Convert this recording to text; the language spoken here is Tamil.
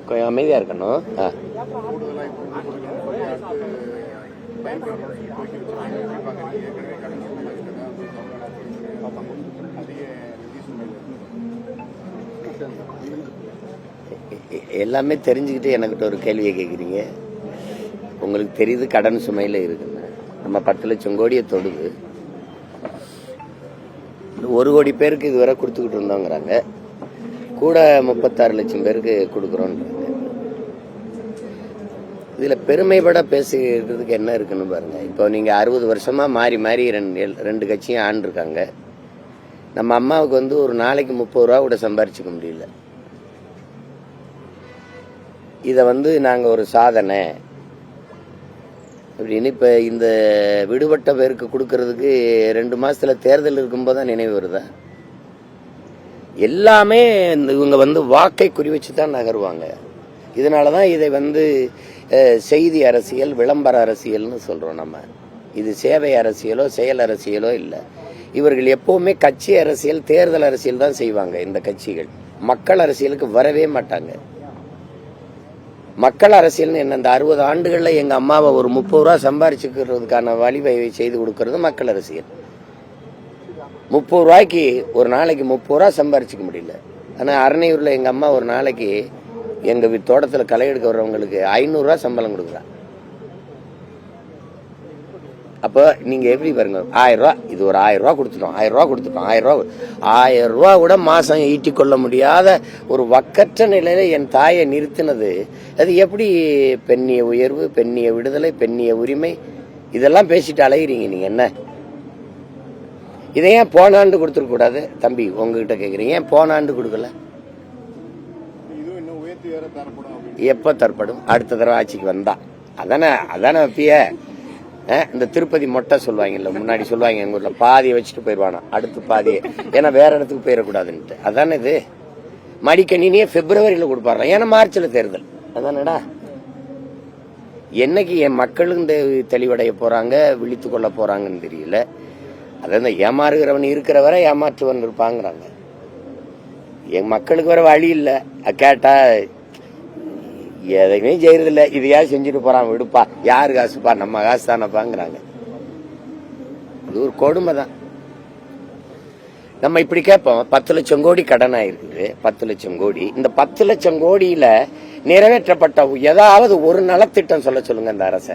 கொஞ்சம் அமைதியா இருக்கணும். எல்லாமே தெரிஞ்சுக்கிட்டு எனக்கிட்ட ஒரு கேள்வியை கேட்குறீங்க. உங்களுக்கு தெரியுது கடன் சுமையில இருக்குன்னு. நம்ம 10 லட்சம் கோடியை தொடுது. 1 கோடி பேருக்கு இதுவரை கொடுத்துக்கிட்டு இருந்தோங்கிறாங்க. கூட 36 லட்சம் பேருக்கு கொடுக்குறோன்றாங்க. இதுல பெருமைப்பட பேசுகிறதுக்கு என்ன இருக்குன்னு பாருங்க. இப்போ நீங்க 60 வருஷமா மாறி மாறி ரெண்டு கட்சியும் ஆண்டிருக்காங்க. நம்ம அம்மாவுக்கு ஒரு நாளைக்கு 30 ரூபா கூட சம்பாரிச்சுக்க முடியல. இத நாங்க ஒரு சாதனை அப்படின்னு இப்ப இந்த விடுபட்ட பேருக்கு கொடுக்கறதுக்கு 2 மாசத்துல தேர்தல் இருக்கும்போதுதான் நினைவு வருதா? எல்லாமே இவங்க வாக்கை குறி வச்சுதான் நகருவாங்க. இதனாலதான் இதை செய்தி அரசியல், விளம்பர அரசியல்னு சொல்றோம் நம்ம. இது சேவை அரசியலோ செயல் அரசியலோ இல்ல. இவர்கள் எப்பவுமே கட்சி அரசியல், தேர்தல் அரசியல் தான் செய்வாங்க. இந்த கட்சிகள் மக்கள் அரசியலுக்கு வரவே மாட்டாங்க. மக்கள் அரசியல் என்ன, இந்த 60 ஆண்டுகள்ல எங்க அம்மாவை ஒரு 30 ரூபா சம்பாரிச்சுக்கிறதுக்கான வழிவகை செய்து கொடுக்கறது மக்கள் அரசியல். 30 ரூபாய்க்கு ஒரு நாளைக்கு 30 ரூபா சம்பாரிச்சுக்க முடியல. ஆனா அரணையூர்ல எங்க அம்மா ஒரு நாளைக்கு எங்க தோட்டத்துல களை எடுக்க வர்றவங்களுக்கு 500 ரூபா சம்பளம் கொடுக்குறா. அப்ப நீங்க எப்படி பாருங்க, 1000 ரூபா, இது ஒரு 1000 ரூபா கொடுத்துட்டோம், 1000 ரூபா கொடுத்துட்டோம், 1000 ரூபா கூட மாசம் ஈட்டிக் கொள்ள முடியாத ஒரு வக்கற்ற நிலையில என் தாயை நிறுத்தினது. அது எப்படி பெண்ணிய உயர்வு, பெண்ணிய விடுதலை, பெண்ணிய உரிமை இதெல்லாம் பேசிட்டு அலைகிறீங்க நீங்க? என்ன இதை ஏன் போன ஆண்டு கொடுத்துருக்க கூடாது? தம்பி உங்ககிட்ட கேக்குறீங்க, ஏன் போன ஆண்டு கொடுக்கல? எப்ப தரப்படும்? அடுத்த தடவை ஆட்சிக்கு வந்தா அதானே வப்பிய. இந்த திருப்பதி மொட்டை சொல்லுவாங்கல்ல, முன்னாடி சொல்லுவாங்க எங்க ஊர்ல, பாதியை வச்சுட்டு போயிடுவானா அடுத்து பாதியை, ஏன்னா வேற இடத்துக்கு போயிடக்கூடாதுன்ட்டு. அதானே இது. மடிக்கணினியே பிப்ரவரியில கொடுப்பாரு, ஏன்னா மார்ச்ல தேர்தல். அதானடா. என்னைக்கு என் மக்களும் தெளிவடைய போறாங்க, விழித்து கொள்ள போறாங்கன்னு தெரியல. அதான் ஏமாறுகிறவன் இருக்கிற வரை ஏமாற்றுவன் இருப்பாங்கிறாங்க. என் மக்களுக்கு வர வழி இல்ல. கேட்டா எதையுமே செய்யறதில்ல, இதையா செஞ்சுட்டு போறான், விடுப்பா, யாரு காசுப்பா, நம்ம காசு தானப்பாங்கிறாங்க. இது ஒரு கொடுமை தான். நம்ம இப்படி கேட்போம், 10 லட்சம் கோடி கடன் ஆயிருக்குது. 10 லட்சம் கோடி. இந்த 10 லட்சம் கோடியில நிறைவேற்றப்பட்ட ஏதாவது ஒரு நலத்திட்டம் சொல்ல சொல்லுங்க இந்த அரச.